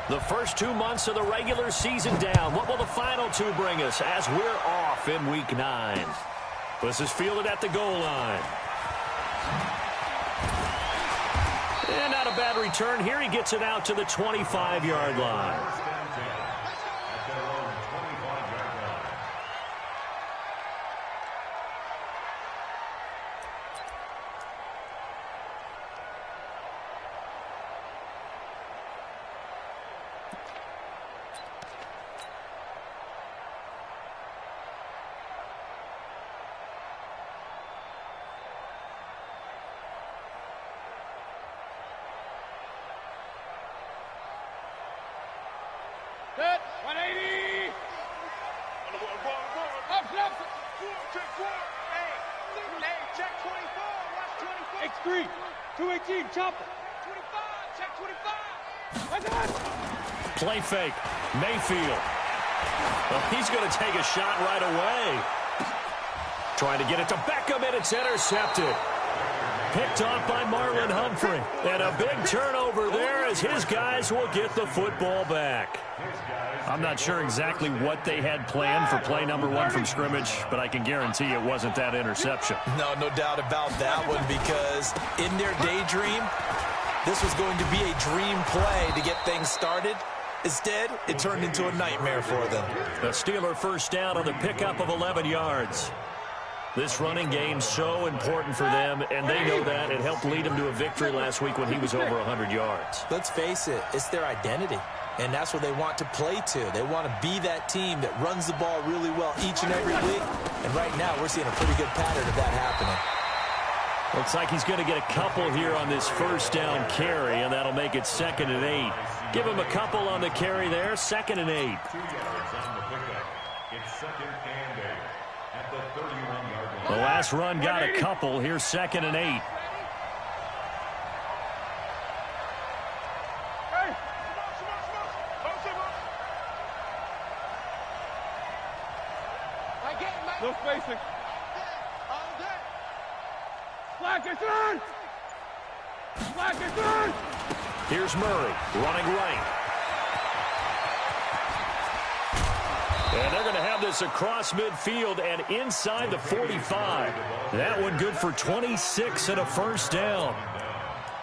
The first 2 months of the regular season down. What will the final two bring us as we're off in Week 9? This is fielded at the goal line. And not a bad return here. He gets it out to the 25-yard line. Good. 180. Up, up. Check 4. Hey, check 24. Watch 24. X3. 218. Chopper. 25. Check 25. What's that? Play fake. Mayfield. Well, he's going to take a shot right away. Trying to get it to Beckham, and it's intercepted. Picked off by Marlon Humphrey. And a big turnover there as his guys will get the football back. I'm not sure exactly what they had planned for play number 1 from scrimmage, but I can guarantee it wasn't that interception. No doubt about that one, because in their daydream, this was going to be a dream play to get things started. Instead, it turned into a nightmare for them. The Steeler first down on the pickup of 11 yards. This running game's so important for them, and they know that. It helped lead them to a victory last week when he was over 100 yards. Let's face it, it's their identity, and that's what they want to play to. They want to be that team that runs the ball really well each and every week, and right now we're seeing a pretty good pattern of that happening. Looks like he's going to get a couple here on this first down carry, and that'll make it 2nd and 8. Give him a couple on the carry there, 2nd and 8. 2 yards on the pickup. It's 2nd and 8 at the 31-yard line. The last run got a couple. Here's 2nd and 8. Hey. No spacing. Slack is on. Slack is on. Here's Murray running right. And they're going to have this across midfield and inside the 45. That one good for 26 and a first down.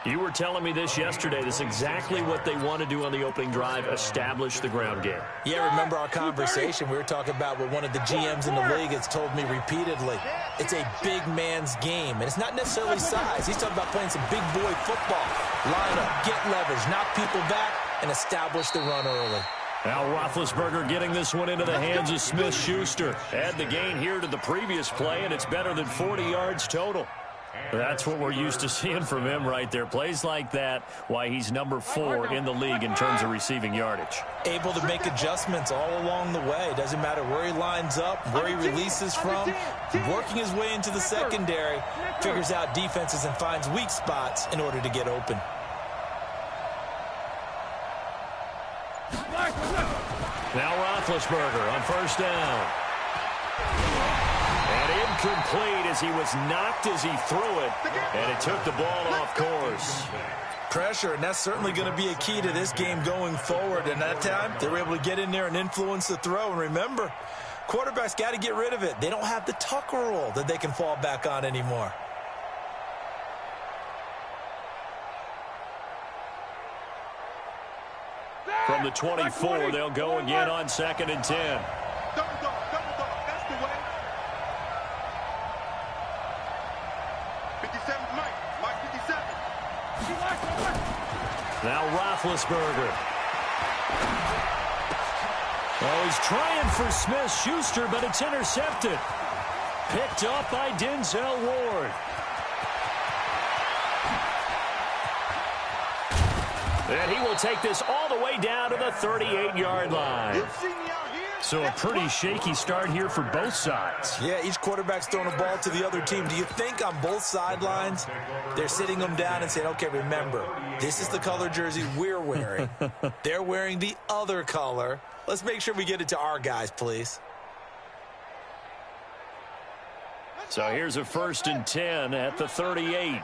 You were telling me this yesterday. This is exactly what they want to do on the opening drive, establish the ground game. Yeah, remember our conversation? We were talking about what one of the GMs in the league has told me repeatedly. It's a big man's game, and it's not necessarily size. He's talking about playing some big boy football. Line up, get leverage, knock people back, and establish the run early. Now Roethlisberger getting this one into the hands of Smith-Schuster. Add the gain here to the previous play, and it's better than 40 yards total. That's what we're used to seeing from him right there. Plays like that, why he's number 4 in the league in terms of receiving yardage. Able to make adjustments all along the way. Doesn't matter where he lines up, where he releases from. Working his way into the secondary, figures out defenses and finds weak spots in order to get open. Now Roethlisberger on first down. And incomplete as he was knocked as he threw it. And it took the ball off course. Pressure, and that's certainly going to be a key to this game going forward. And that time, they were able to get in there and influence the throw. And remember, quarterbacks got to get rid of it. They don't have the Tucker rule that they can fall back on anymore. From the 24, they'll go again on 2nd and 10. Double dog, that's the way. 57, Mike 57. Now Roethlisberger. Oh, he's trying for Smith-Schuster, but it's intercepted. Picked up by Denzel Ward. And he will take this all the way down to the 38-yard line. So a pretty shaky start here for both sides. Yeah, each quarterback's throwing a ball to the other team. Do you think on both sidelines they're sitting them down and saying, okay, remember, this is the color jersey we're wearing. They're wearing the other color. Let's make sure we get it to our guys, please. So here's a 1st and 10 at the 38.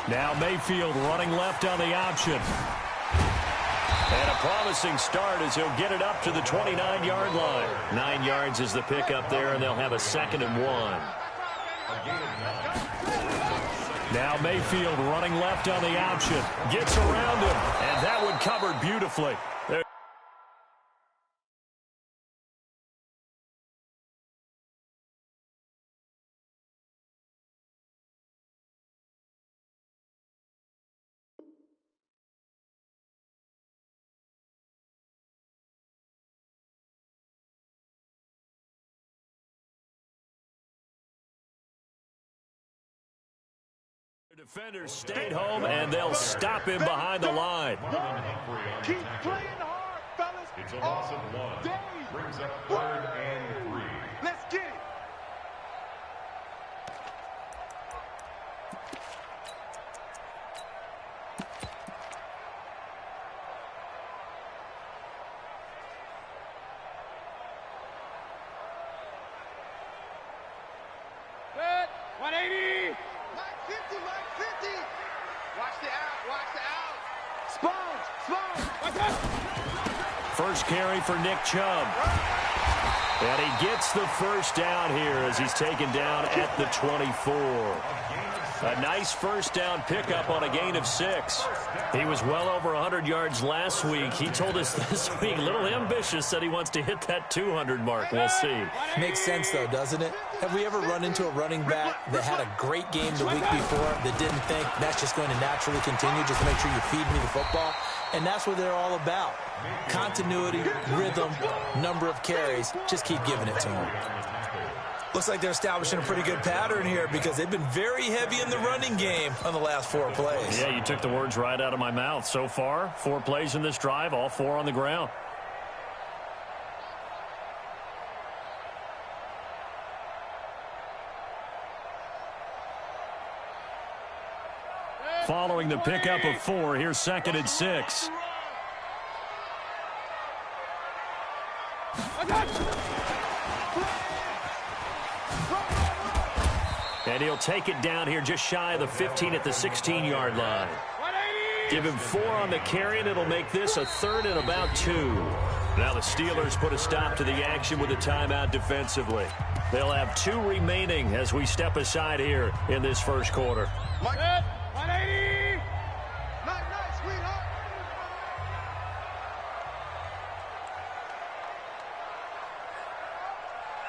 Now Mayfield running left on the option. And a promising start as he'll get it up to the 29-yard line. 9 yards is the pickup there, and they'll have a 2nd and 1. Now Mayfield running left on the option. Gets around him, and that one covered beautifully. Defenders stayed home, and they'll stop him behind the line. Keep playing hard, fellas. It's a loss of 1. Brings up 3rd and 3. Let's get it. Good. 180. Mike 50, Mike 50. Watch the out, watch the out. Sponge. Watch out. First carry for Nick Chubb. And he gets the first down here as he's taken down at the 24. A nice first down pickup on a gain of 6. He was well over 100 yards last week. He told us this week, a little ambitious, said he wants to hit that 200 mark. We'll see. Makes sense, though, doesn't it? Have we ever run into a running back that had a great game the week before that didn't think that's just going to naturally continue, just make sure you feed me the football? And that's what they're all about. Continuity, rhythm, number of carries. Just keep giving it to them. Looks like they're establishing a pretty good pattern here because they've been very heavy in the running game on the last 4 plays. Yeah, you took the words right out of my mouth. So far, 4 plays in this drive, all 4 on the ground. Following the pickup of 4, here's 2nd and 6. And he'll take it down here just shy of the 15 at the 16-yard line. Give him 4 on the carry, and it'll make this a 3rd and about 2. Now the Steelers put a stop to the action with a timeout defensively. They'll have 2 remaining as we step aside here in this first quarter. 180. Nice, sweetheart.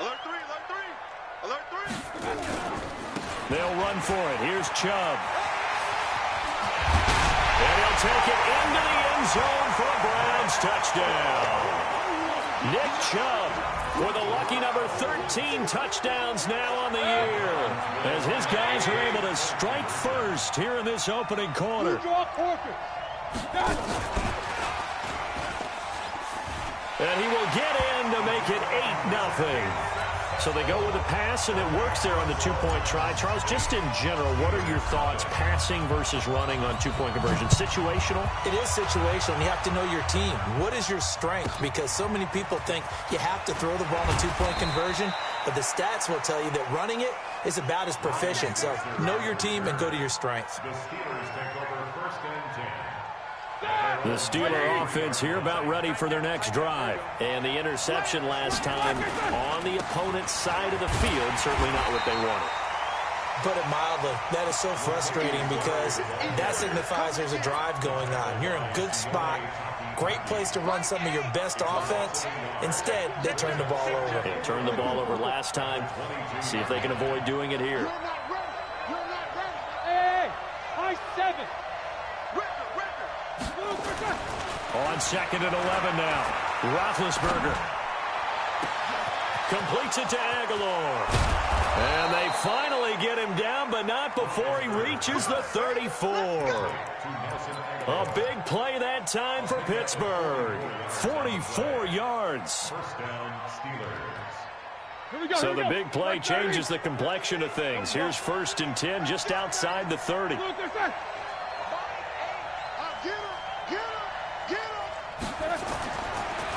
Alert 3. They'll run for it. Here's Chubb. And he'll take it into the end zone for a Browns touchdown. Nick Chubb with a lucky number 13 touchdowns now on the year, as his guys are able to strike first here in this opening quarter. And he will get in to make it 8-0. So they go with a pass, and it works there on the 2-point try. Charles, just in general, what are your thoughts, passing versus running on 2-point conversion? Situational? It is situational. You have to know your team. What is your strength? Because so many people think you have to throw the ball in a 2-point conversion, but the stats will tell you that running it is about as proficient. So know your team and go to your strength. The Steelers take over 1st and 10. The Steeler offense here about ready for their next drive. And the interception last time on the opponent's side of the field, certainly not what they wanted. Put it mildly, that is so frustrating because that signifies there's a drive going on. You're in a good spot, great place to run some of your best offense. Instead, they turn the ball over. They turned the ball over last time. See if they can avoid doing it here. Hey, high 7. On 2nd and 11 now. Roethlisberger completes it to Aguilar. And they finally get him down, but not before he reaches the 34. A big play that time for Pittsburgh. 44 yards. First down, Steelers. So the big play changes the complexion of things. Here's 1st and 10 just outside the 30.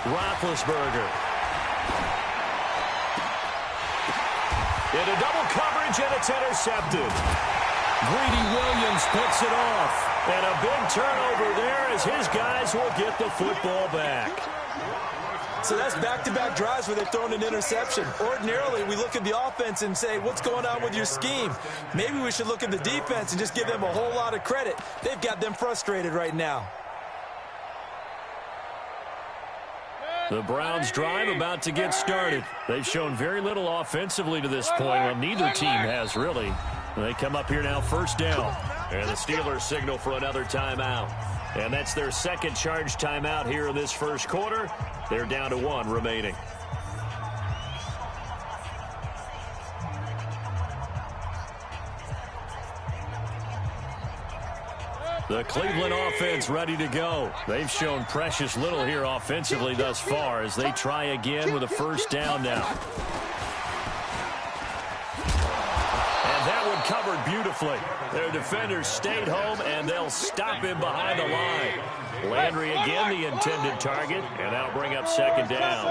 Roethlisberger. Into double coverage, and it's intercepted. Greedy Williams picks it off. And a big turnover there as his guys will get the football back. So that's back-to-back drives where they've thrown an interception. Ordinarily, we look at the offense and say, what's going on with your scheme? Maybe we should look at the defense and just give them a whole lot of credit. They've got them frustrated right now. The Browns drive about to get started. They've shown very little offensively to this point. Well, neither team has really. They come up here now, first down. And the Steelers signal for another timeout. And that's their second charge timeout here in this first quarter. They're down to 1 remaining. The Cleveland offense ready to go. They've shown precious little here offensively thus far as they try again with a first down now. And that one covered beautifully. Their defenders stayed home, and they'll stop him behind the line. Landry again the intended target, and that'll bring up second down.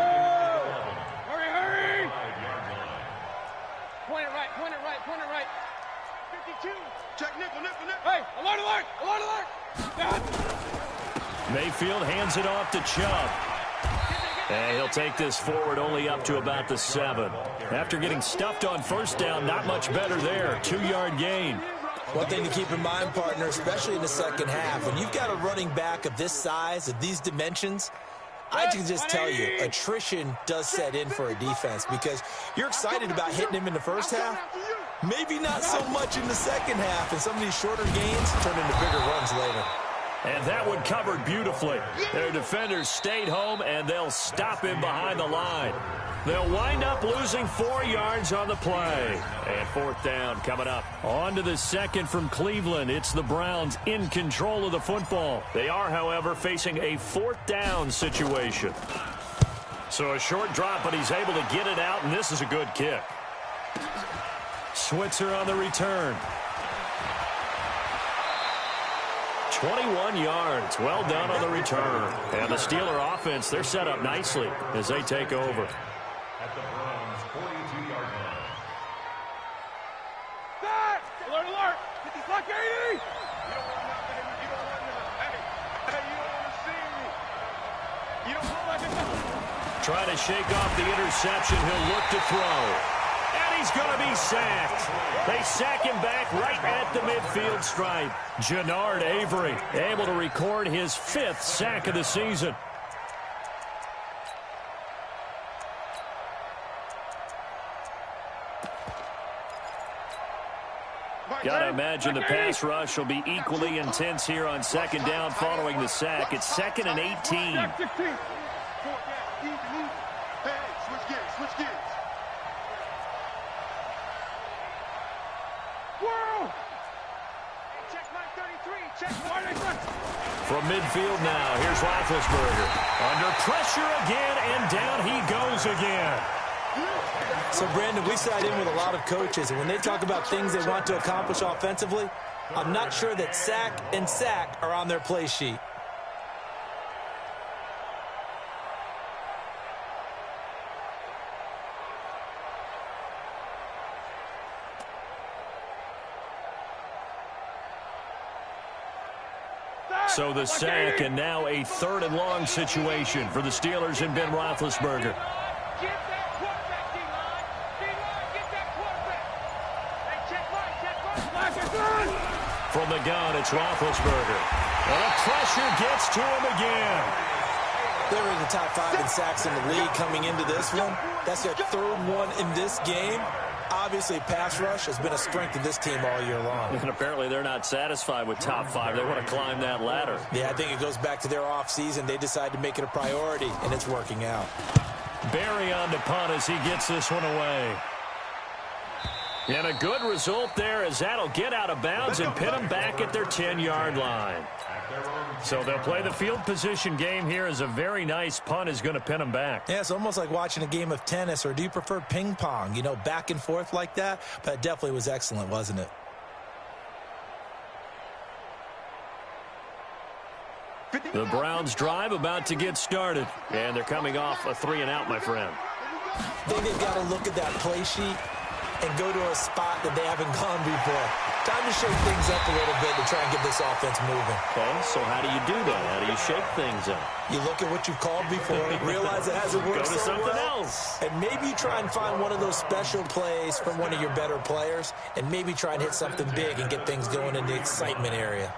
Hurry, hurry! Point it right, point it right, point it right. 52. Check nickel, nickel, nickel. Hey, alert, alert, alert, alert. Mayfield hands it off to Chubb. And he'll take this forward only up to about the 7. After getting stuffed on first down, not much better there. 2-yard gain. One thing to keep in mind, partner, especially in the second half, when you've got a running back of this size, of these dimensions, I can just tell you, attrition does set in for a defense because you're excited about hitting him in the first half. Maybe not so much in the second half, and some of these shorter gains turn into bigger runs later. And that one covered beautifully. Their defenders stayed home, and they'll stop him behind the line. They'll wind up losing 4 yards on the play. And fourth down coming up. On to the second from Cleveland. It's the Browns in control of the football. They are, however, facing a fourth down situation. So a short drop, but he's able to get it out, and this is a good kick. Switzer on the return. 21 yards. Well done on the return. And the Steeler offense, they're set up nicely as they take over. At the Browns' 42-yard line. Start! Alert, alert! 50 clock 80! You don't want nothing. You don't want nothing. Hey, you don't want to see me. You don't want like it. Trying to shake off the interception. He'll look to throw. And he's going to be sacked. They sack him back right at the midfield stripe. Jannard Avery able to record his 5th sack of the season. Got to imagine the pass rush will be equally intense here on second down following the sack. It's 2nd and 18. Switch gears, switch gears. Whoa! Check mark 33, check mark 33. From midfield now, here's Roethlisberger. Under pressure again, and down he goes again. So, Brandon, we sat in with a lot of coaches, and when they talk about things they want to accomplish offensively, I'm not sure that sack and sack are on their play sheet. So the sack, and now a 3rd and long situation for the Steelers and Ben Roethlisberger. Get that quarterback, D-line. D-line, get that quarterback. Hey, check right. From the gun, it's Roethlisberger. And the pressure gets to him again. They were in the top 5 in sacks in the league coming into this one. That's their 3rd one in this game. Obviously, pass rush has been a strength of this team all year long. And apparently they're not satisfied with top 5. They want to climb that ladder. Yeah, I think it goes back to their offseason. They decided to make it a priority, and it's working out. Barry on the punt as he gets this one away. And a good result there as that'll get out of bounds and pin them back at their 10-yard line. So they'll play the field position game here as a very nice punt is going to pin them back. Yeah, it's almost like watching a game of tennis, or do you prefer ping pong? You know, back and forth like that? But it definitely was excellent, wasn't it? The Browns drive about to get started. And they're coming off a 3-and-out, my friend. I think they've got to look at that play sheet and go to a spot that they haven't gone before. Time to shake things up a little bit to try and get this offense moving. Okay, so how do you do that? How do you shake things up? You look at what you've called before, realize it hasn't worked Go to so something well, else. and maybe you try and find one of those special plays from one of your better players, and maybe try and hit something big and get things going in the excitement area.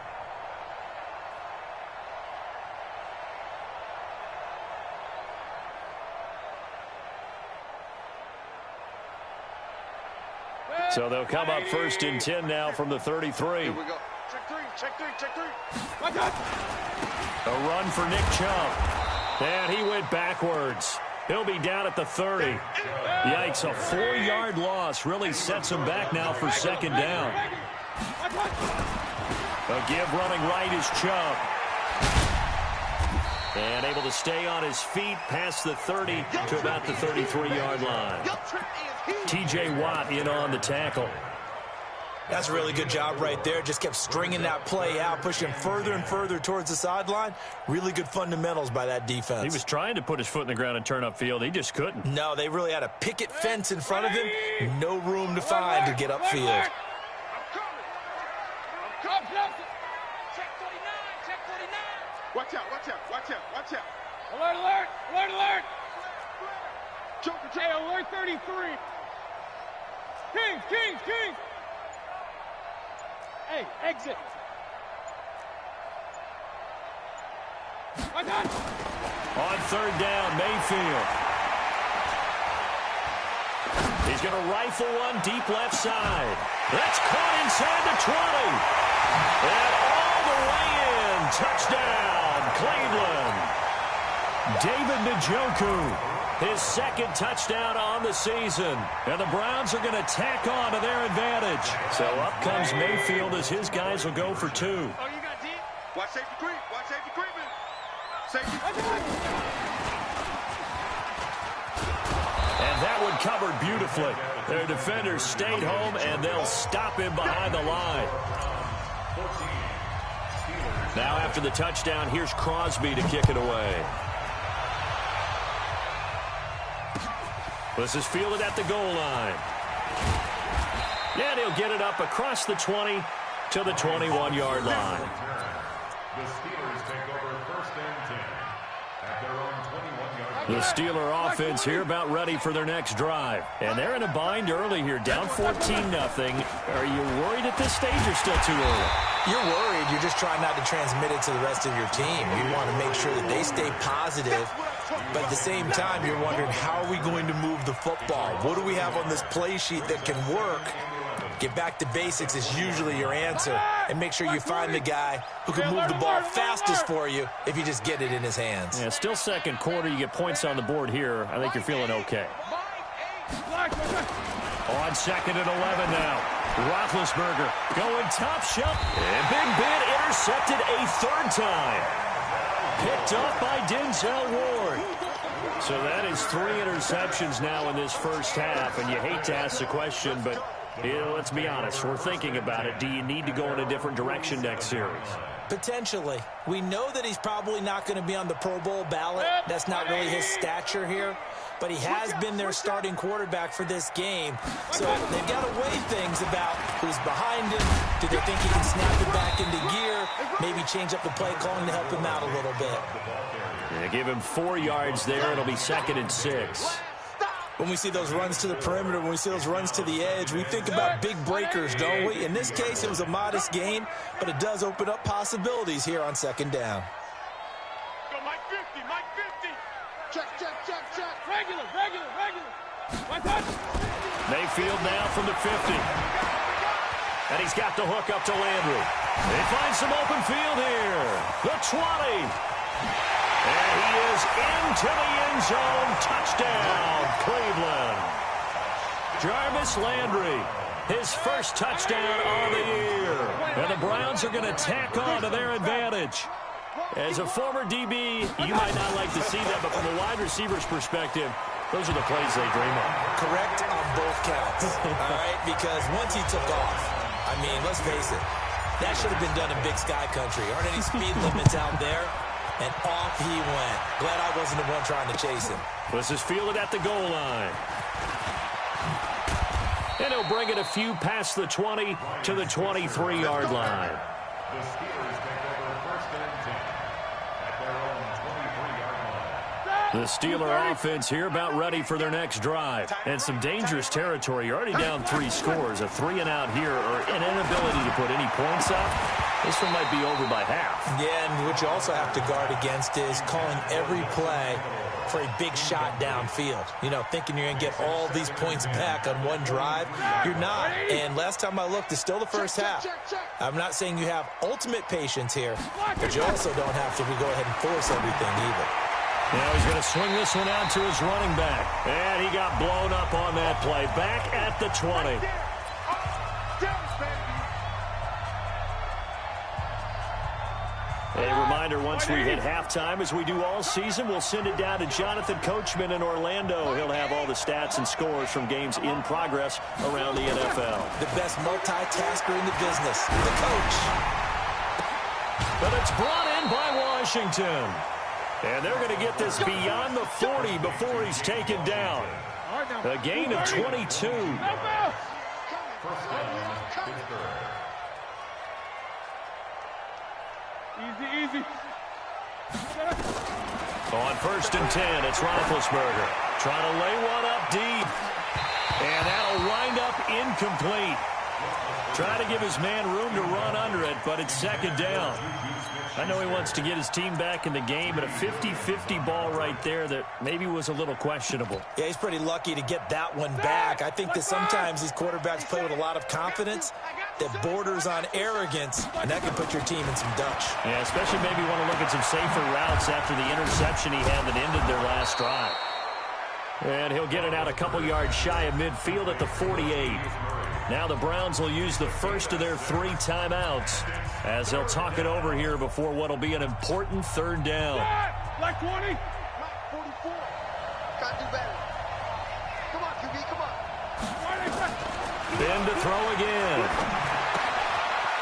So they'll come up 1st and 10 now from the 33. Here we go. Check three, check three, check three. A run for Nick Chubb. And he went backwards. He'll be down at the 30. Yikes, a 4-yard loss really sets him back now for 2nd down. A give running right is Chubb. And able to stay on his feet past the 30 to about the 33-yard line. T.J. Watt in on the tackle. That's a really good job right there. Just kept stringing that play out, pushing further and further towards the sideline. Really good fundamentals by that defense. He was trying to put his foot in the ground and turn upfield. He just couldn't. No, they really had a picket fence in front of him. No room to find to get upfield. I'm coming. I'm coming. Check 49, check 49. Watch out, watch out, watch out, watch out. Alert, alert, alert, alert. Joker, hey, alert 33. Kings, Kings, Kings. Hey, exit. My God. On 3rd down, Mayfield. He's going to rifle one deep left side. That's caught inside the 20. And all the way in. Touchdown, Cleveland. David Njoku. His 2nd touchdown on the season. And the Browns are going to tack on to their advantage. So up comes Mayfield as his guys will go for 2. Oh, you got deep. Watch safety creep. Watch safety creeping. Safety. And that one covered beautifully. Their defenders stayed home, and they'll stop him behind the line. Now after the touchdown, here's Crosby to kick it away. This is fielded at the goal line. And he'll get it up across the 20 to the 21-yard line. The Steelers take over 1st and 10 at their own 21-yard line. The Steeler offense here about ready for their next drive. And they're in a bind early here, down 14-0. Are you worried at this stage or still too early? You're worried. You're just trying not to transmit it to the rest of your team. You want to make sure that they stay positive. But at the same time, you're wondering, how are we going to move the football? What do we have on this play sheet that can work? Get back to basics is usually your answer. And make sure you find the guy who can move the ball fastest for you if you just get it in his hands. Yeah, still 2nd quarter. You get points on the board here. I think you're feeling okay. On 2nd and 11 now. Roethlisberger going top shelf. And Big Ben intercepted a 3rd time. Picked up by Denzel Ward. So that is 3 interceptions now in this first half. And you hate to ask the question, but let's be honest. We're thinking about it. Do you need to go in a different direction next series? Potentially. We know that he's probably not going to be on the Pro Bowl ballot. That's not really his stature here. But he has been their starting quarterback for this game. So they've got to weigh things about who's behind him. Do they think he can snap it back into gear? Maybe change up the play calling to help him out a little bit. Yeah, give him 4 yards there. It'll be 2nd and 6. When we see those runs to the perimeter, when we see those runs to the edge, we think about big breakers, don't we? In this case, it was a modest gain, but it does open up possibilities here on 2nd down. Go, Mike 50, Mike 50. Check, check, check, check. Regular, regular, regular. My touch. Mayfield now from the 50. And he's got the hook up to Landry. They find some open field here. The 20. And he is into the end zone. Touchdown, Cleveland. Jarvis Landry, his 1st touchdown on the year. And the Browns are going to tack on to their advantage. As a former DB, you might not like to see that, but from a wide receiver's perspective, those are the plays they dream of. Correct on both counts, all right? Because once he took off, I mean, let's face it, that should have been done in Big Sky Country. Aren't any speed limits out there? And off he went. Glad I wasn't the one trying to chase him. This is fielded at the goal line. And he'll bring it a few past the 20 to the 23-yard line. The Steelers take over 1st and 10 at their own 23-yard line. The Steeler offense here about ready for their next drive. And some dangerous territory. You're already down 3 scores. A 3-and-out here or an inability to put any points up. This one might be over by half. Yeah, and what you also have to guard against is calling every play for a big shot downfield. You know, thinking you're going to get all these points back on one drive. You're not. And last time I looked, it's still the first half. I'm not saying you have ultimate patience here, but you also don't have to go ahead and force everything either. Now he's going to swing this one out to his running back. And he got blown up on that play. Back at the 20. A reminder, once we hit halftime, as we do all season, we'll send it down to Jonathan Coachman in Orlando. He'll have all the stats and scores from games in progress around the NFL. The best multitasker in the business, the coach. But it's brought in by Washington. And they're going to get this beyond the 40 before he's taken down. A gain of 22. First down, Pittsburgh. Easy. On 1st and 10, it's Roethlisberger. Trying to lay one up deep. And that'll wind up incomplete. Trying to give his man room to run under it, but it's 2nd down. I know he wants to get his team back in the game, but a 50-50 ball right there that maybe was a little questionable. Yeah, he's pretty lucky to get that one back. I think that sometimes these quarterbacks play with a lot of confidence that borders on arrogance, and that can put your team in some dutch. Yeah, especially maybe want to look at some safer routes after the interception he had that ended their last drive. And he'll get it out a couple yards shy of midfield at the 48. Now the Browns will use the first of their 3 timeouts as they'll talk it over here before what will be an important 3rd down. Like 20. 44. Gotta do better. Come on, QB, come on. Ben to throw again.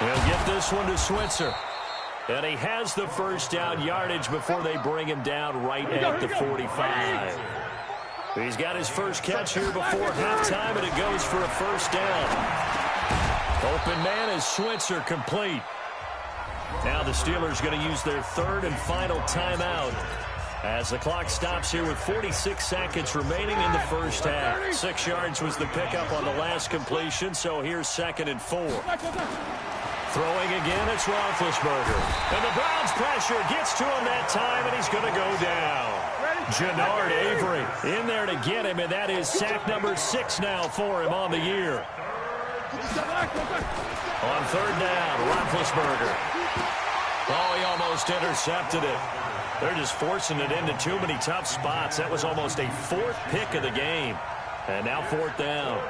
He'll get this one to Switzer. And he has the first down yardage before they bring him down right at the 45. He's got his first catch here before halftime, and it goes for a 1st down. Open man is Switzer, complete. Now the Steelers going to use their 3rd and final timeout as the clock stops here with 46 seconds remaining in the first half. 6 yards was the pickup on the last completion, so here's 2nd and 4. Throwing again, it's Roethlisberger. And the Browns pressure gets to him that time, and he's going to go down. Jannard Avery in there to get him, and that is sack number 6 now for him on the year. On 3rd down, Roethlisberger. Oh, he almost intercepted it. They're just forcing it into too many tough spots. That was almost a 4th pick of the game. And now 4th down.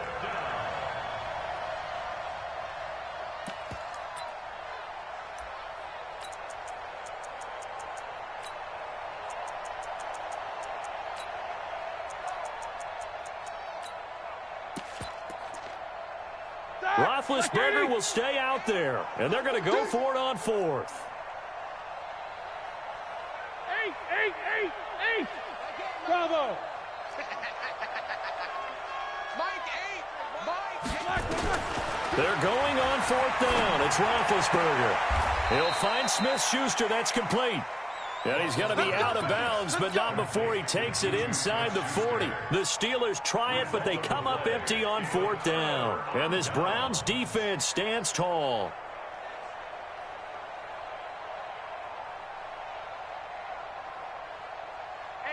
Roethlisberger will stay out there, and they're going to go for it on 4th. 8. Bravo. Mike. They're going on 4th down. It's Roethlisberger. He'll find Smith-Schuster. That's complete. And he's going to be out of bounds, but not before he takes it inside the 40. The Steelers try it, but they come up empty on 4th down. And this Browns defense stands tall.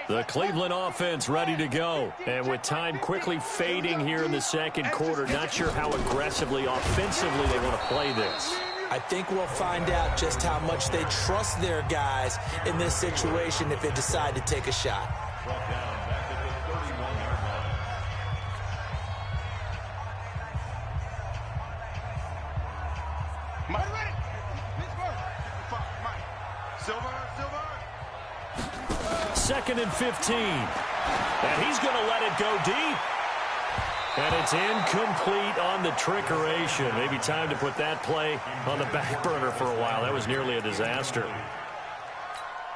The Cleveland offense ready to go. And with time quickly fading here in the 2nd quarter, not sure how aggressively, offensively they want to play this. I think we'll find out just how much they trust their guys in this situation if they decide to take a shot. Brought down back at the 31-yard line. Mike, ready? Mike. Silver. 2nd and 15. And he's going to let it go deep. And it's incomplete on the trickeration. Maybe time to put that play on the back burner for a while. That was nearly a disaster.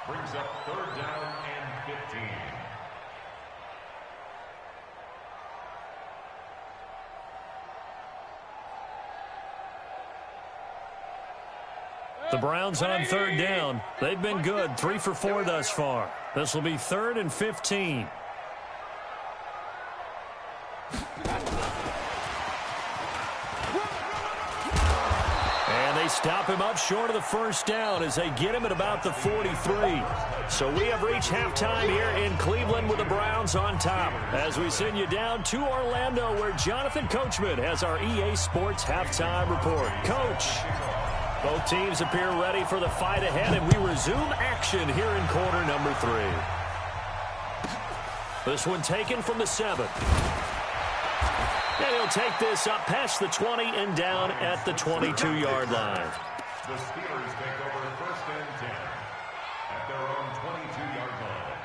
Brings up 3rd down and 15. The Browns on third down. They've been good, 3 for 4 thus far. This will be 3rd and 15. And they stop him up short of the first down as they get him at about the 43. So we have reached halftime here in Cleveland with the Browns on top. As we send you down to Orlando, where Jonathan Coachman has our EA Sports halftime report. Coach. Both teams appear ready for the fight ahead, and we resume action here in quarter number 3. This one taken from the 7. And he'll take this up past the 20 and down at the 22-yard line. The Steelers take over 1st and 10 at their own 22-yard line.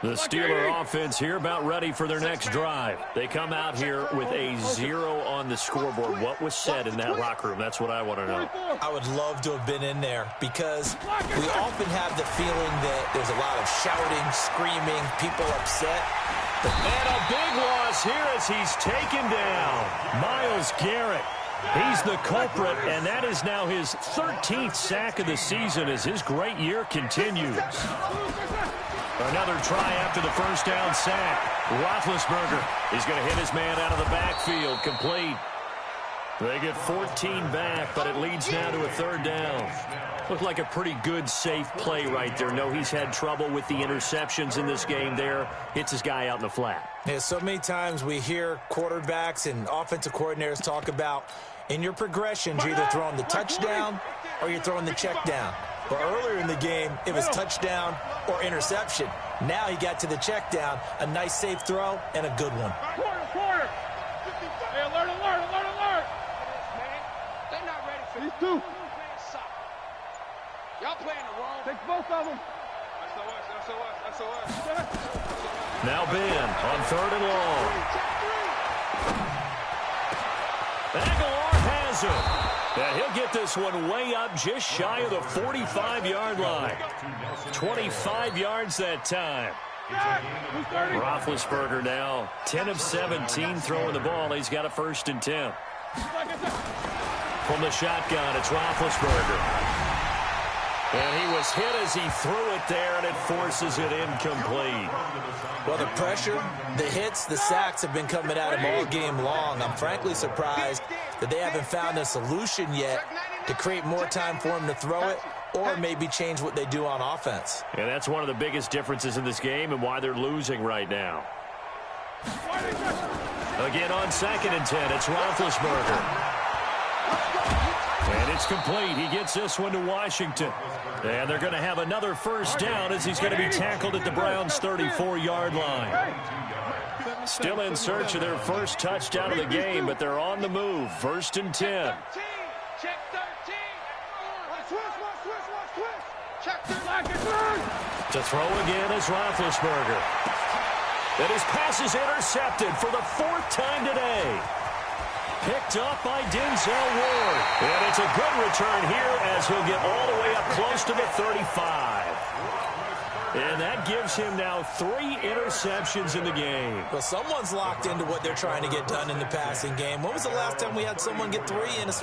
The Steeler offense here about ready for their next drive. They come out here with a 0 on the scoreboard. What was said in that locker room? That's what I want to know. I would love to have been in there because we often have the feeling that there's a lot of shouting, screaming, people upset. And a big loss here as he's taken down. Myles Garrett. He's the culprit, and that is now his 13th sack of the season as his great year continues. Another try after the first down sack. Roethlisberger, he's going to hit his man out of the backfield, complete. They get 14 back, but it leads now to a 3rd down. Looked like a pretty good, safe play right there. No, he's had trouble with the interceptions in this game there. Hits his guy out in the flat. Yeah, so many times we hear quarterbacks and offensive coordinators talk about in your progressions, you're either throwing the touchdown or you're throwing the check down. But earlier in the game, it was touchdown or interception. Now he got to the check down, a nice safe throw, and a good one. Quarter. Hey, alert. They're not ready for these 2. Y'all playing the wrong. Take both of them. SOS. Now Ben on 3rd and long. Aguilar has him. And he'll get this one way up just shy of the 45-yard line. 25 yards that time. Roethlisberger now 10 of 17 throwing the ball. He's got a 1st and 10. From the shotgun, it's Roethlisberger. And he was hit as he threw it there, and it forces it incomplete. Well, the pressure, the hits, the sacks have been coming at him all game long. I'm frankly surprised that they haven't found a solution yet to create more time for him to throw it or maybe change what they do on offense. And that's one of the biggest differences in this game and why they're losing right now. Again on 2nd and 10, it's Roethlisberger. And it's complete. He gets this one to Washington. And they're going to have another 1st down as he's going to be tackled at the Browns' 34-yard line. Still in search of their first touchdown of the game, but they're on the move. 1st and 10. Check 13. To throw again is Roethlisberger. And his pass is intercepted for the 4th time today. Picked up by Denzel Ward. And it's a good return here as he'll get all the way up close to the 35. And that gives him now 3 interceptions in the game. Well, someone's locked into what they're trying to get done in the passing game. When was the last time we had someone get 3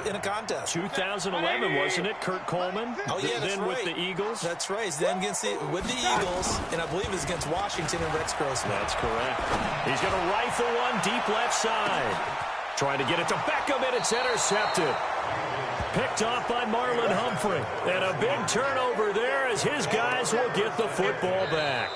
in a contest? 2011, wasn't it? Kurt Coleman? Oh, yeah, that's then right. with the Eagles? That's right. He's then with the Eagles, and I believe it's against Washington and Rex Grossman. That's correct. He's going to rifle one deep left side. Trying to get it to Beckham, and it's intercepted. Picked off by Marlon Humphrey. And a big turnover there as his guys will get the football back.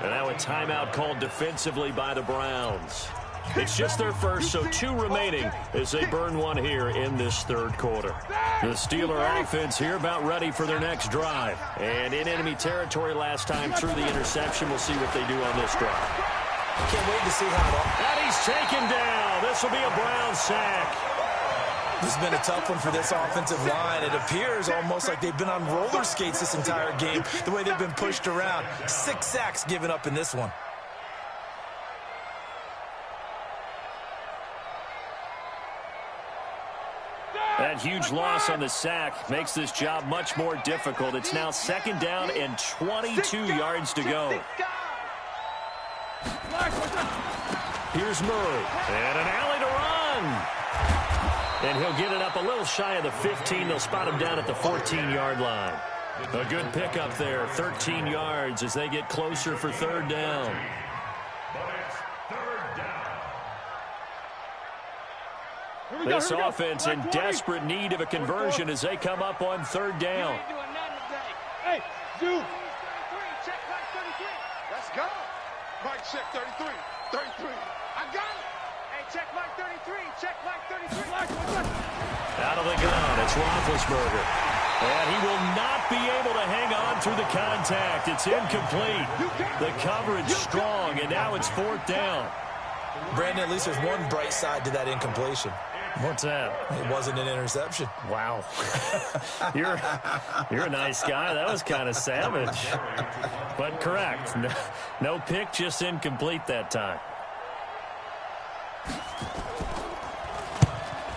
And now a timeout called defensively by the Browns. It's just their first, so 2 remaining as they burn one here in this 3rd quarter. The Steeler offense here about ready for their next drive. And in enemy territory last time through the interception. We'll see what they do on this drive. Can't wait to see how. And he's taken down. This will be a Brown sack. This has been a tough one for this offensive line. It appears almost like they've been on roller skates this entire game, the way they've been pushed around. 6 sacks given up in this one. That huge loss on the sack makes this job much more difficult. It's now 2nd down and 22 yards to go. Here's Murray. And an alley to run. And he'll get it up a little shy of the 15. They'll spot him down at the 14-yard line. A good pickup there, 13 yards as they get closer for third down. This offense in desperate need of a conversion as they come up on third down. Hey, Zoo. Check Mike 33. Let's go. Mike check 33. 33. I got it. Hey, check Mike 33. Check Mike 33. Out of the gun, it's Roethlisberger. And he will not be able to hang on through the contact. It's incomplete. The coverage strong, and now it's fourth down. Brandon, at least there's one bright side to that incompletion. What's that? It wasn't an interception. Wow. You're a nice guy. That was kind of savage. But correct. No pick, just incomplete that time.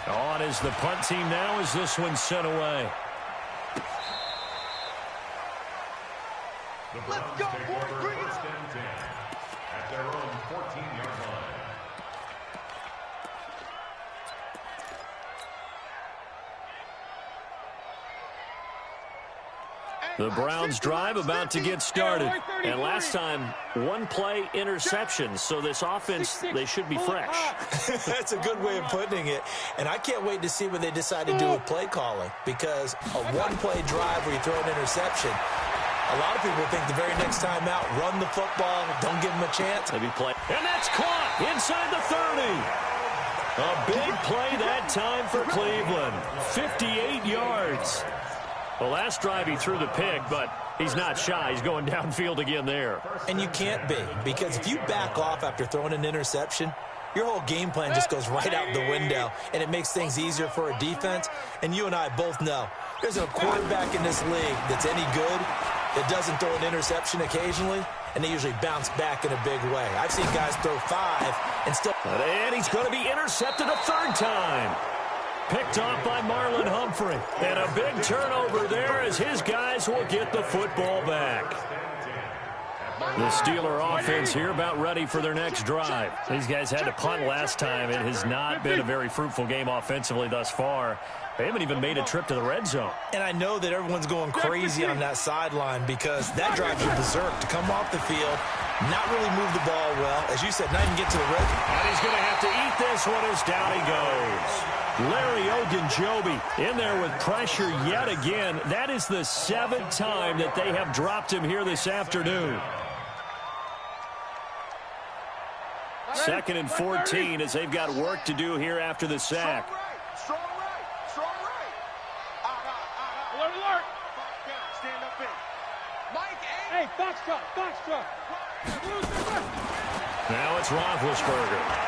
On is the punt team now as this one's sent away. Let's go, boys. Bring it on. At their own 14-yard line. The Browns drive about to get started. And last time, one play interception. So this offense, they should be fresh. That's a good way of putting it. And I can't wait to see what they decide to do with play calling. Because a one-play drive where you throw an interception, a lot of people think the very next time out, run the football, don't give them a chance. Maybe play. And that's caught inside the 30. A big play that time for Cleveland. 58 yards. The last drive he threw the pick, but he's not shy. He's going downfield again there. And you can't be, because if you back off after throwing an interception, your whole game plan just goes right out the window, and it makes things easier for a defense. And you and I both know there's a quarterback in this league that's any good that doesn't throw an interception occasionally, and they usually bounce back in a big way. I've seen guys throw 5 and still... And he's going to be intercepted a third time. Picked off by Marlon Humphrey. And a big turnover there as his guys will get the football back. The Steeler offense here about ready for their next drive. These guys had to punt last time. It has not been a very fruitful game offensively thus far. They haven't even made a trip to the red zone. And I know that everyone's going crazy on that sideline because that drives you berserk to come off the field, not really move the ball well. As you said, not even get to the red zone. And he's going to have to eat this one as down he goes. Larry Ogunjobi in there with pressure yet again. That is the 7th time that they have dropped him here this afternoon. 2nd and 14 as they've got work to do here after the sack. Strong right. Strong right. Alert. Stand up in. Mike, hey, Foxtrot. Now it's Roethlisberger.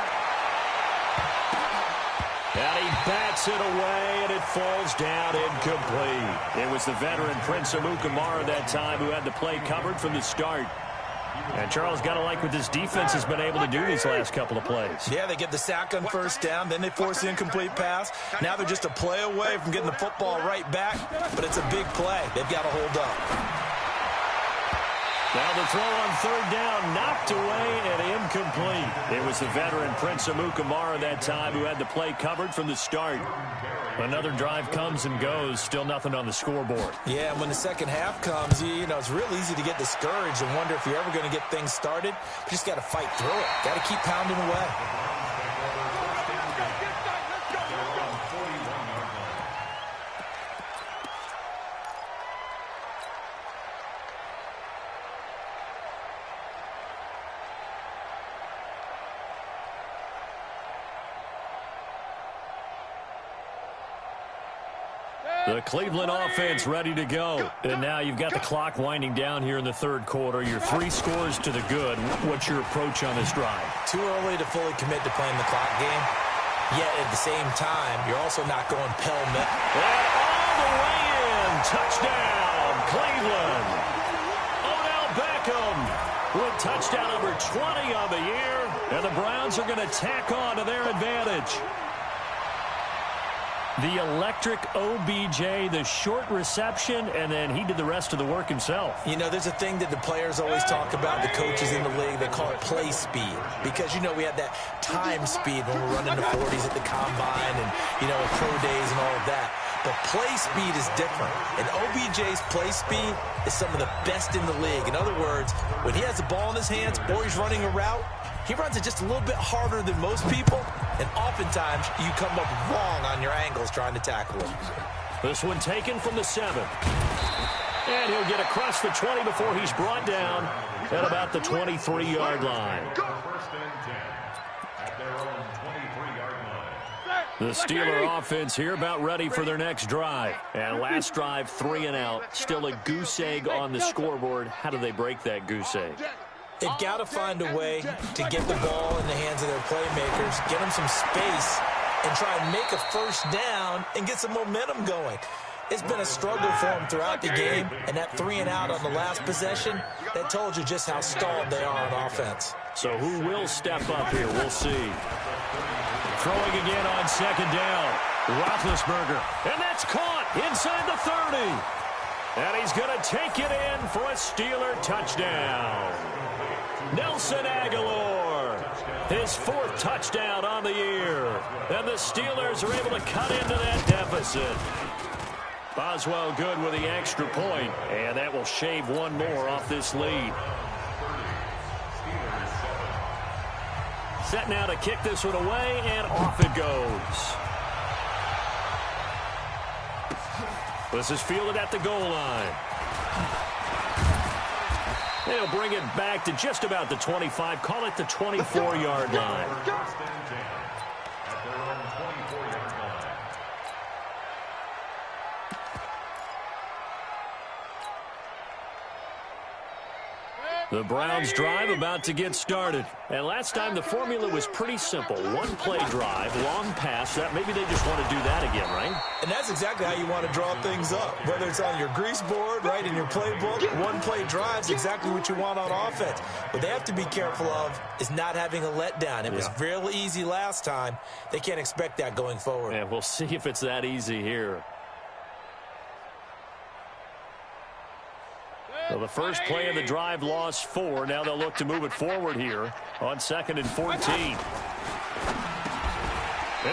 And he bats it away, and it falls down incomplete. It was the veteran Prince Amukamara that time who had the play covered from the start. And Charles, got to like what this defense has been able to do these last couple of plays. Yeah, they get the sack on first down, then they force the incomplete pass. Now they're just a play away from getting the football right back, but it's a big play. They've got to hold up. Now the throw on third down, knocked away and incomplete. It was the veteran Prince Amukamara that time who had the play covered from the start. Another drive comes and goes, still nothing on the scoreboard. Yeah, and when the second half comes, you know, it's real easy to get discouraged and wonder if you're ever going to get things started. You just got to fight through it. Got to keep pounding away. The Cleveland offense ready to go. And now you've got the clock winding down here in the third quarter. Your 3 scores to the good. What's your approach on this drive? Too early to fully commit to playing the clock game. Yet at the same time, you're also not going pell-mell. And all the way in. Touchdown, Cleveland. Odell Beckham with touchdown number 20 on the year. And the Browns are going to tack on to their advantage. The electric OBJ, the short reception, and then he did the rest of the work himself. You know, there's a thing that the players always talk about, the coaches in the league, they call it play speed. Because, you know, we have that time speed when we're running the 40s at the combine and, you know, at pro days and all of that. But play speed is different. And OBJ's play speed is some of the best in the league. In other words, when he has the ball in his hands or he's running a route, he runs it just a little bit harder than most people, and oftentimes you come up wrong on your angles trying to tackle him. This one taken from the 7. And he'll get across the 20 before he's brought down at about the 23-yard line. First and 10 at their own 23-yard line. The Steeler offense here about ready for their next drive. And last drive, 3 and out. Still a goose egg on the scoreboard. How do they break that goose egg? They've got to find a way to get the ball in the hands of their playmakers, get them some space, and try and make a first down and get some momentum going. It's been a struggle for them throughout the game, and that 3 and out on the last possession, that told you just how stalled they are on offense. So who will step up here? We'll see. Throwing again on second down. Roethlisberger. And that's caught inside the 30. And he's going to take it in for a Steeler touchdown. Nelson Agholor, his 4th touchdown on the year. And the Steelers are able to cut into that deficit. Boswell good with the extra point, and that will shave one more off this lead. Set now to kick this one away, and off it goes. This is fielded at the goal line. They'll bring it back to just about the 25. Call it the 24-yard line. First and 10 at their own 24-yard line. The Browns drive about to get started. And last time the formula was pretty simple. One play drive, long pass. That maybe they just want to do that again, right? And that's exactly how you want to draw things up. Whether it's on your grease board, right, in your playbook, one play drive's exactly what you want on offense. What they have to be careful of is not having a letdown. It was real easy last time. They can't expect that going forward. And we'll see if it's that easy here. So the first play of the drive lost 4. Now they'll look to move it forward here on 2nd and 14.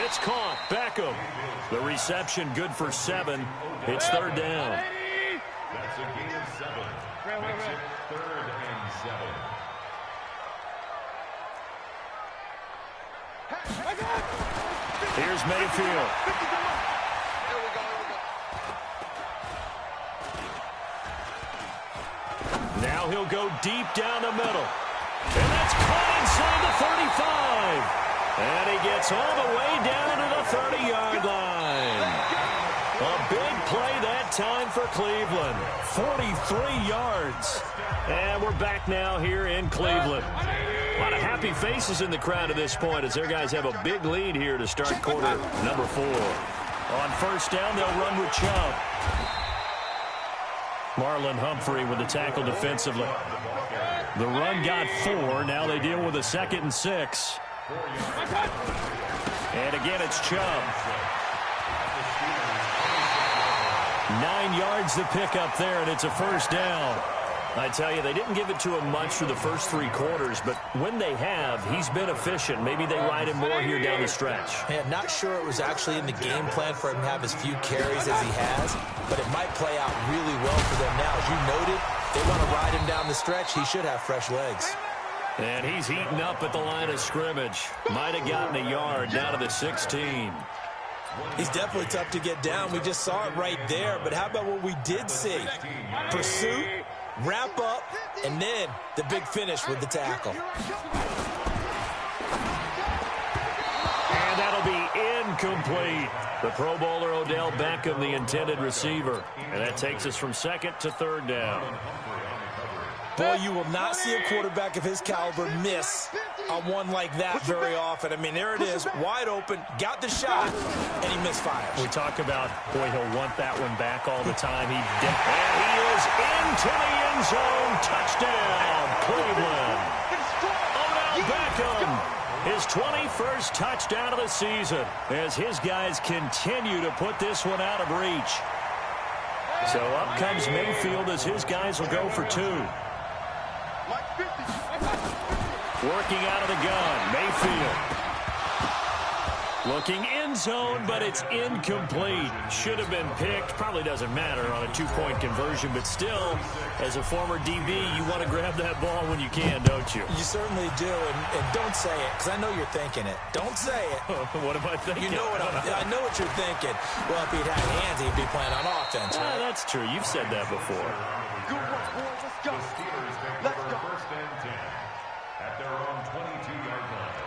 It's caught. Beckham. The reception good for 7. It's 3rd down. That's a gain of 7. Makes it 3rd and 7. Here's Mayfield. Now he'll go deep down the middle. And that's caught inside the 35. And he gets all the way down to the 30-yard line. A big play that time for Cleveland. 43 yards. And we're back now here in Cleveland. A lot of happy faces in the crowd at this point as their guys have a big lead here to start quarter number 4. On first down, they'll run with Chubb. Marlon Humphrey with the tackle defensively. The run got 4. Now they deal with a 2nd and 6. And again, it's Chubb. 9 yards to pick up there, and it's a first down. I tell you, they didn't give it to him much through the first 3 quarters, but when they have, he's been efficient. Maybe they ride him more here down the stretch. Man, not sure it was actually in the game plan for him to have as few carries as he has, but it might play out really well for them now. As you noted, they want to ride him down the stretch. He should have fresh legs. And he's heating up at the line of scrimmage. Might have gotten a yard down to the 16. He's definitely tough to get down. We just saw it right there, but how about what we did see? Pursuit, wrap up, and then the big finish with the tackle. And that'll be incomplete. The Pro Bowler Odell Beckham, the intended receiver. And that takes us from 2nd to 3rd down. Boy, you will not see a quarterback of his caliber miss on one like that very often. I mean, there it is, wide open, got the shot, and he misfires. We talk about, boy, he'll want that one back all the time. And he is into the end zone. Touchdown, Cleveland. Odell Beckham His 21st touchdown of the season as his guys continue to put this one out of reach. So up comes Mayfield as his guys will go for 2. Working out of the gun, Mayfield. Looking end zone, but it's incomplete. Should have been picked. Probably doesn't matter on a 2-point conversion, but still, as a former DB, you want to grab that ball when you can, don't you? You certainly do, and don't say it, because I know you're thinking it. Don't say it. What am I thinking? You know I know what you're thinking. Well, if he'd had hands, he'd be playing on offense, right? That's true. You've said that before. Good work, boys. Let's go. The Steelers take Let's over go. 1st and 10 at their own 22-yard line.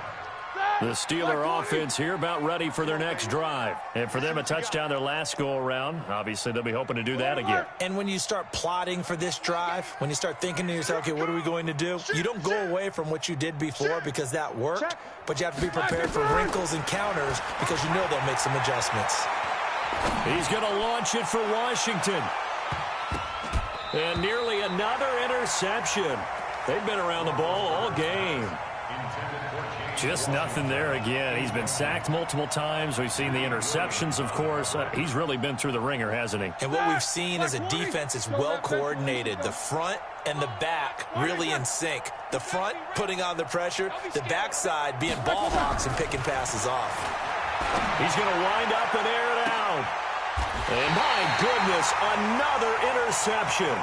The Steeler offense here about ready for their next drive. And for them, a touchdown their last go-around. Obviously, they'll be hoping to do that again. And when you start plotting for this drive, when you start thinking to yourself, okay, what are we going to do? You don't go away from what you did before because that worked, but you have to be prepared for wrinkles and counters because you know they'll make some adjustments. He's going to launch it for Washington. And nearly another interception. They've been around the ball all game. Just nothing there again. He's been sacked multiple times. We've seen the interceptions, of course. He's really been through the ringer, hasn't he? And what we've seen is a defense that's well coordinated. The front and the back really in sync. The front putting on the pressure, the backside being ball hawks and picking passes off. He's going to wind up and air it out. And my goodness, another interception.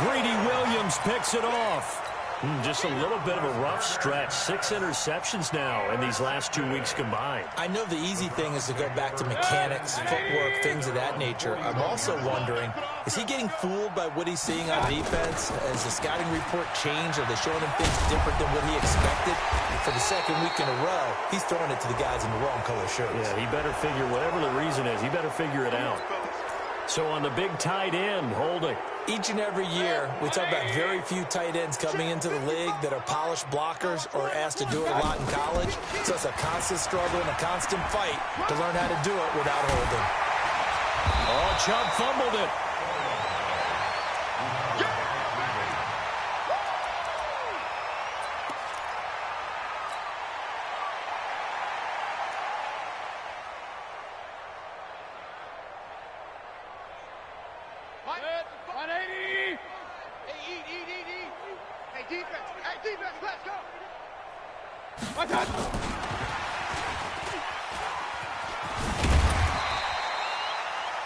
Greedy Williams picks it off. Just a little bit of a rough stretch. 6 interceptions now in these last 2 weeks combined. I know the easy thing is to go back to mechanics, footwork, things of that nature. I'm also wondering, is he getting fooled by what he's seeing on defense? Has the scouting report changed? Are they showing him things different than what he expected? For the second week in a row, he's throwing it to the guys in the wrong color shirts. Yeah, he better figure, whatever the reason is, he better figure it out. So on the big tight end, Holding. Each and every year, we talk about very few tight ends coming into the league that are polished blockers or asked to do it a lot in college. So it's a constant struggle and a constant fight to learn how to do it without Holding. Oh, Chubb fumbled it.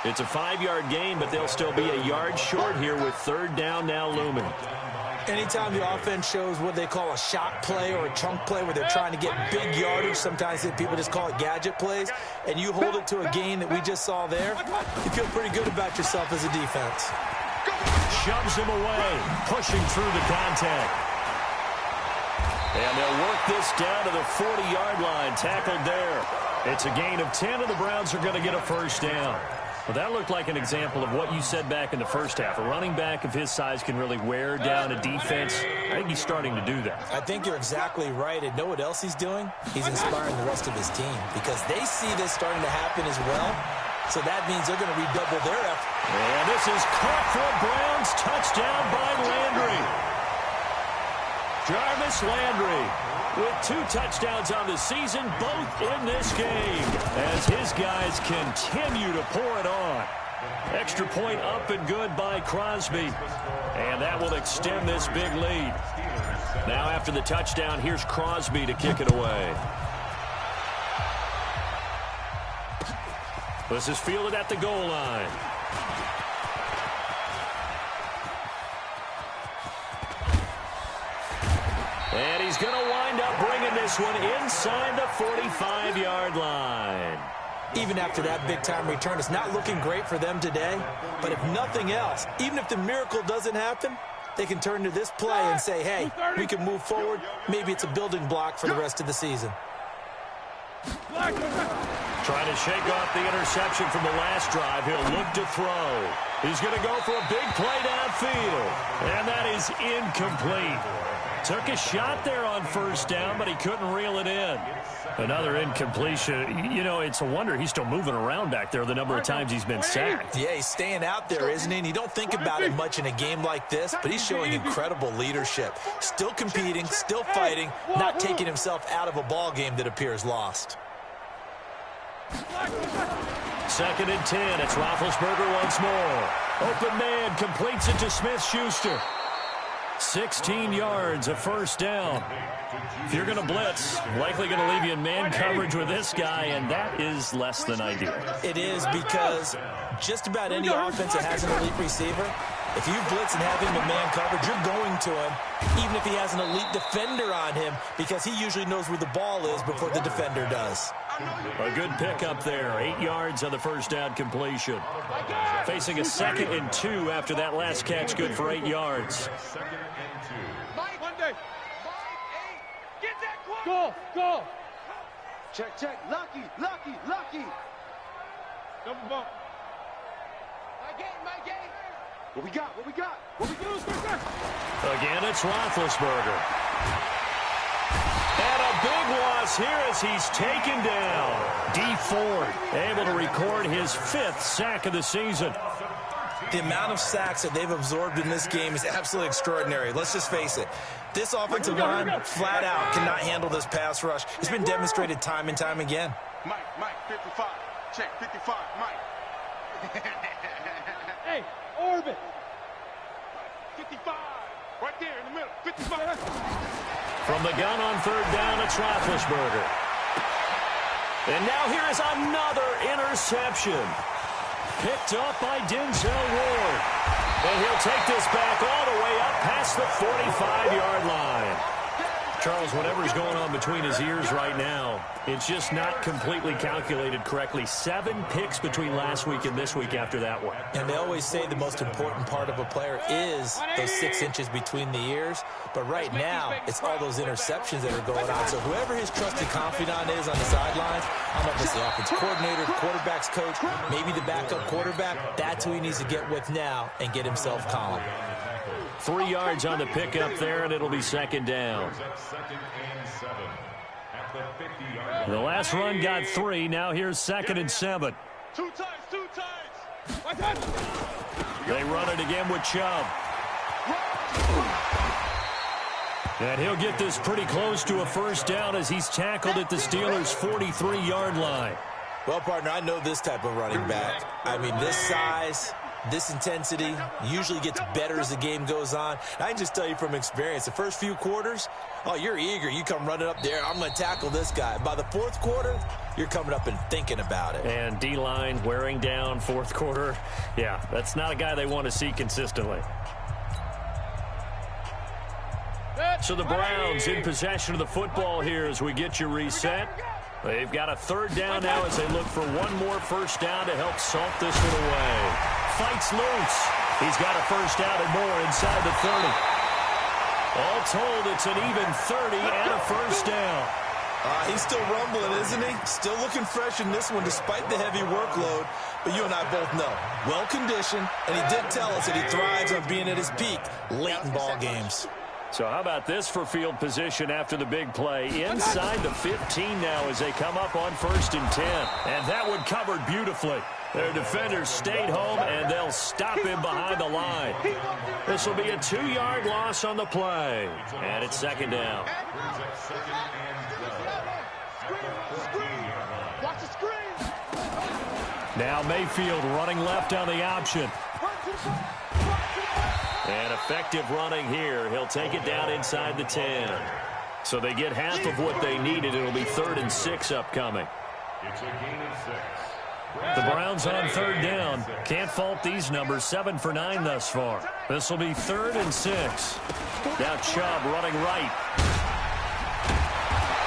It's a 5-yard gain, but they'll still be a yard short here with 3rd down now looming. Anytime the offense shows what they call a shot play or a chunk play where they're trying to get big yardage, sometimes people just call it gadget plays, and you hold it to a gain that we just saw there, you feel pretty good about yourself as a defense. Shoves him away, pushing through the contact. And they'll work this down to the 40-yard line, tackled there. It's a gain of 10, and the Browns are going to get a 1st down. Well, that looked like an example of what you said back in the first half. A running back of his size can really wear down a defense. I think he's starting to do that. I think you're exactly right. And know what else he's doing? He's inspiring the rest of his team because they see this starting to happen as well. So that means they're going to redouble their effort. And this is caught for a Browns touchdown by Landry. Jarvis Landry with 2 touchdowns on the season, both in this game, as his guys continue to pour it on. Extra point up and good by Crosby. And that will extend this big lead. Now after the touchdown, here's Crosby to kick it away. This is fielded at the goal line. And he's going to wind up bringing this one inside the 45-yard line. Even after that big-time return, it's not looking great for them today. But if nothing else, even if the miracle doesn't happen, they can turn to this play and say, hey, we can move forward. Maybe it's a building block for the rest of the season. Trying to shake off the interception from the last drive. He'll look to throw. He's going to go for a big play downfield. And that is incomplete. Took a shot there on first down, but he couldn't reel it in. Another incompletion. You know, it's a wonder he's still moving around back there the number of times he's been sacked. Yeah, he's staying out there, isn't he? And you don't think about it much in a game like this, but he's showing incredible leadership. Still competing, still fighting, not taking himself out of a ball game that appears lost. 2nd and 10. It's Roethlisberger once more. Open man completes it to Smith-Schuster. 16 yards, a first down. If you're going to blitz, likely going to leave you in man coverage with this guy, and that is less than ideal. It is, because just about any offense that has an elite receiver, if you blitz and have him in man coverage, you're going to him, even if he has an elite defender on him, because he usually knows where the ball is before the defender does. A good pickup there. 8 yards on the first down completion. Facing a 2nd and 2 after that last catch, good for 8 yards. Go. Check. Lucky. Double bump. My game. What we got? Again, it's Roethlisberger. And a big loss here as he's taken down. Dee Ford able to record his 5th sack of the season. The amount of sacks that they've absorbed in this game is absolutely extraordinary. Let's just face it. This offensive line, flat out, cannot handle this pass rush. It's been demonstrated time and time again. Mike, 55. Check, 55, Mike. Hey, orbit. 55. Right there in the middle. 55. From the gun on 3rd down, it's Roethlisberger. And now here is another interception. Picked up by Denzel Ward. And he'll take this back all the way up past the 45-yard line. Charles, whatever's going on between his ears right now, it's just not completely calculated correctly. 7 picks between last week and this week after that one. And they always say the most important part of a player is those 6 inches between the ears. But right now, it's all those interceptions that are going on. So whoever his trusted confidant is on the sidelines, I don't know if it's the offense coordinator, quarterback's coach, maybe the backup quarterback, that's who he needs to get with now and get himself calm. 3 yards on the pickup there, and it'll be 2nd down. The last run got 3. Now here's 2nd and 7. 2 times. They run it again with Chubb. And he'll get this pretty close to a first down as he's tackled at the Steelers' 43-yard line. Well, partner, I know this type of running back. I mean, this size, this intensity usually gets better as the game goes on. And I can just tell you from experience, the first few quarters, oh, you're eager. You come running up there, I'm going to tackle this guy. By the 4th quarter, you're coming up and thinking about it. And D-line wearing down 4th quarter. Yeah, that's not a guy they want to see consistently. So the Browns in possession of the football here as we get you reset. They've got a 3rd down now as they look for one more first down to help salt this one away. Fights loose. He's got a first down and more inside the 30. All told, it's an even 30 and a first down. He's still rumbling, isn't he? Still looking fresh in this one despite the heavy workload. But you and I both know, well-conditioned, and he did tell us that he thrives on being at his peak late in ball games. So how about this for field position after the big play? Inside the 15 now as they come up on 1st and 10. And that one covered beautifully. Their defenders stayed home, and they'll stop him behind the line. This will be a 2-yard loss on the play. And it's 2nd down. Watch the screen. Now Mayfield running left on the option. And effective running here. He'll take it down inside the 10. So they get half of what they needed. It'll be 3rd and 6 upcoming. It's a gain of 6. The Browns on 3rd down. Can't fault these numbers. 7 for 9 thus far. This will be 3rd and 6. Now Chubb running right.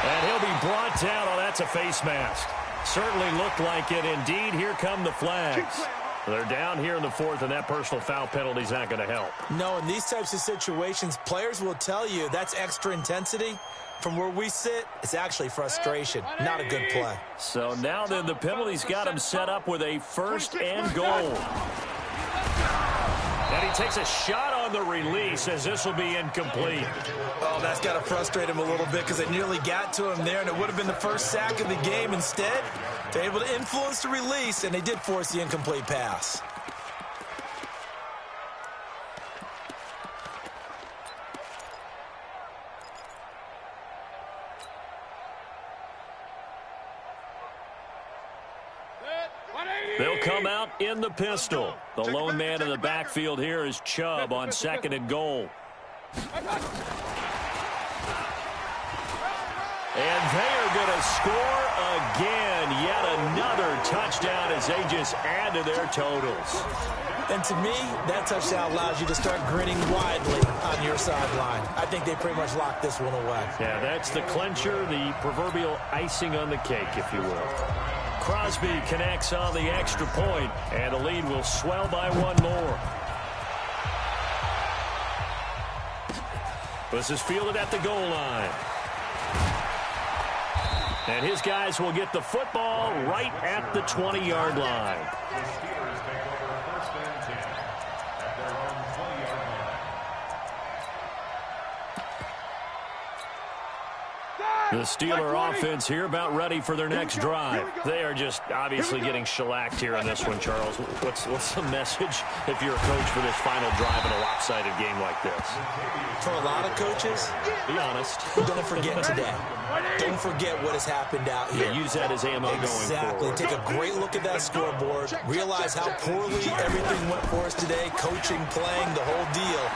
And he'll be brought down. Oh, that's a face mask. Certainly looked like it. Indeed, here come the flags. They're down here in the 4th, and that personal foul penalty is not going to help. No, in these types of situations, players will tell you that's extra intensity. From where we sit, it's actually frustration, not a good play. So now then, the penalty's got him set up with a 1st and goal. And he takes a shot on the release as this will be incomplete. Oh, that's got to frustrate him a little bit because they nearly got to him there, and it would have been the first sack of the game. Instead, they're able to influence the release, and they did force the incomplete pass. They'll come out in the pistol. The lone man in the backfield here is Chubb on 2nd and goal. And they are going to score again. Yet another touchdown as they just add to their totals. And to me, that touchdown allows you to start grinning widely on your sideline. I think they pretty much locked this one away. Yeah, that's the clincher, the proverbial icing on the cake, if you will. Crosby connects on the extra point, and the lead will swell by one more. This is fielded at the goal line. And his guys will get the football right at the 20-yard line. The Steeler offense here about ready for their next drive. They are just obviously getting shellacked here on this one, Charles. What's the message if you're a coach for this final drive in a lopsided game like this? For a lot of coaches, be honest. Don't forget today. Don't forget what has happened out here. Yeah, use that as ammo going forward. Exactly. Take a great look at that scoreboard. Realize how poorly everything went for us today. Coaching, playing, the whole deal.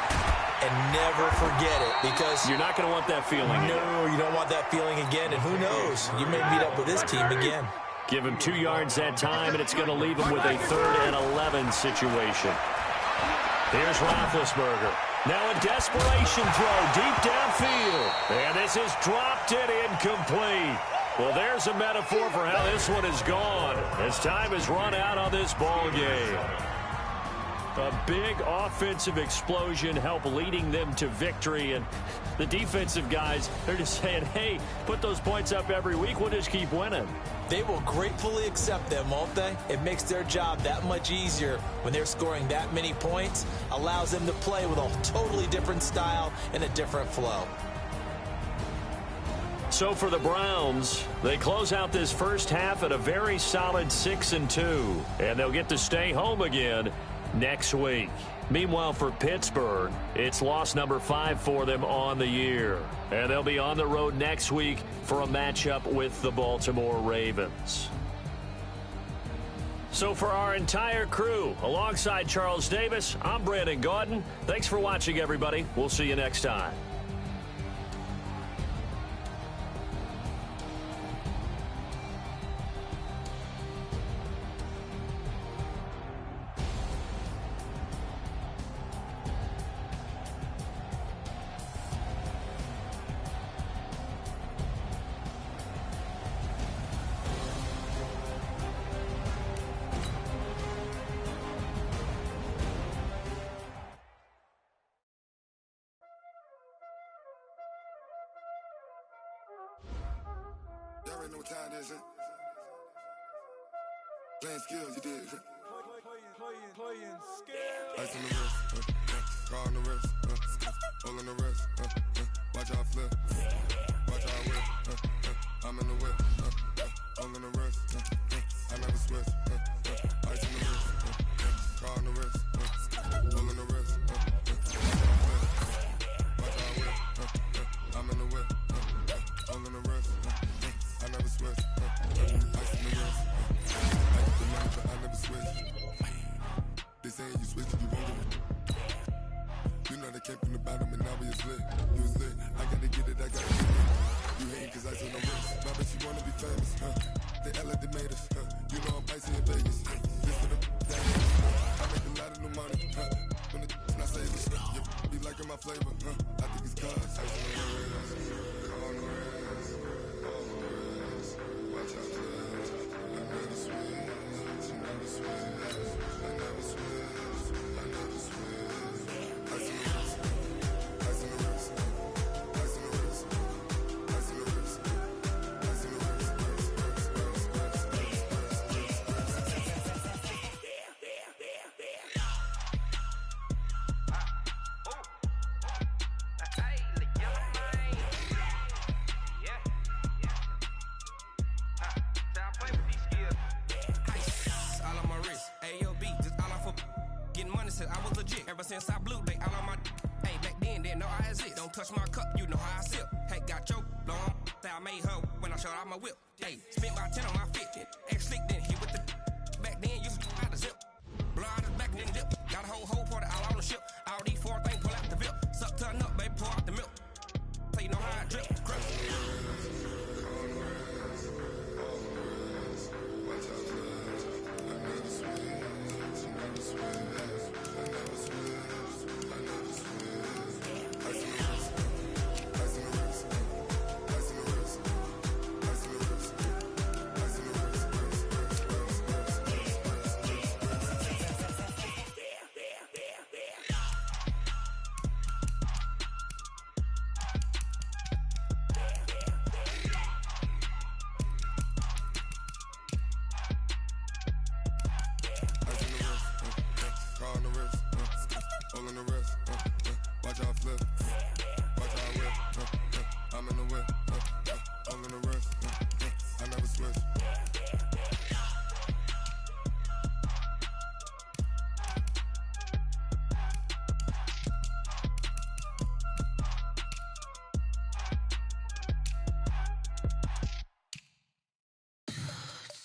And never forget it, because you're not going to want that feeling. No, you don't want that feeling again. And who knows? You may meet up with this team again. Give him 2 yards that time, and it's going to leave him with a 3rd and 11 situation. Here's Roethlisberger. Now a desperation throw deep downfield. And this is dropped and incomplete. Well, there's a metaphor for how this one is gone as time has run out on this ball game. A big offensive explosion helped leading them to victory. And the defensive guys, they're just saying, hey, put those points up every week. We'll just keep winning. They will gratefully accept them, won't they? It makes their job that much easier when they're scoring that many points. Allows them to play with a totally different style and a different flow. So for the Browns, they close out this first half at a very solid 6-2. And they'll get to stay home again next week. Meanwhile, for Pittsburgh, it's loss number 5 for them on the year. And they'll be on the road next week for a matchup with the Baltimore Ravens. So for our entire crew, alongside Charles Davis, I'm Brandon Gaudin. Thanks for watching, everybody. We'll see you next time. Y'all already know what time it is, huh? Playing skills, you did. Playing skills. Ice on the wrist, car on the wrist, hole on the wrist, watch how I flip, watch how I whip, I'm in the whip, hole on the wrist, I never switch, ice on the wrist, car on the wrist, hole on the wrist, watch how I whip, I'm in the whip, hole on the wrist, I never switch, ice on the wrist, I the money but I never switch. They saying you switch, you won't get it. You know they came from the bottom and now we is lit. You was lit, I gotta get it, I gotta get it. You hating cause I on the wrist. My bitch, you wanna be famous, They act like they made us, You know I'm icy in Vegas. This for the damage. I make a lot of new money, When the not saving, you be liking my flavor, I think it's cause ice on the wrist, on the wrist, on the wrist. Watch out, flash. I never switch, I never switch. I never switch, I never switch. Ice on the wrist, ice on the wrist, ice on the wrist, ice on the wrist, ice on the wrist, getting money since I was legit. Ever since I blew, they all on my hey, back then, didn't know I exist. Don't touch my cup, you know how I sip. Hey, got choked, long. Say I made her when I showed out my whip. Hey, spent about 10 on my fit. Ex-slick, then hit with the back then, used to out the zip. Blow out the back, then dip. Got a whole party all on the ship. All these 4 things pull out the VIP. Suck to a nut, baby, pour out the milk. So you know how I drip. Crap.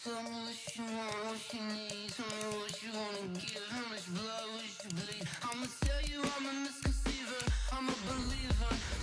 Tell me what you want, what you need. Tell me what you wanna give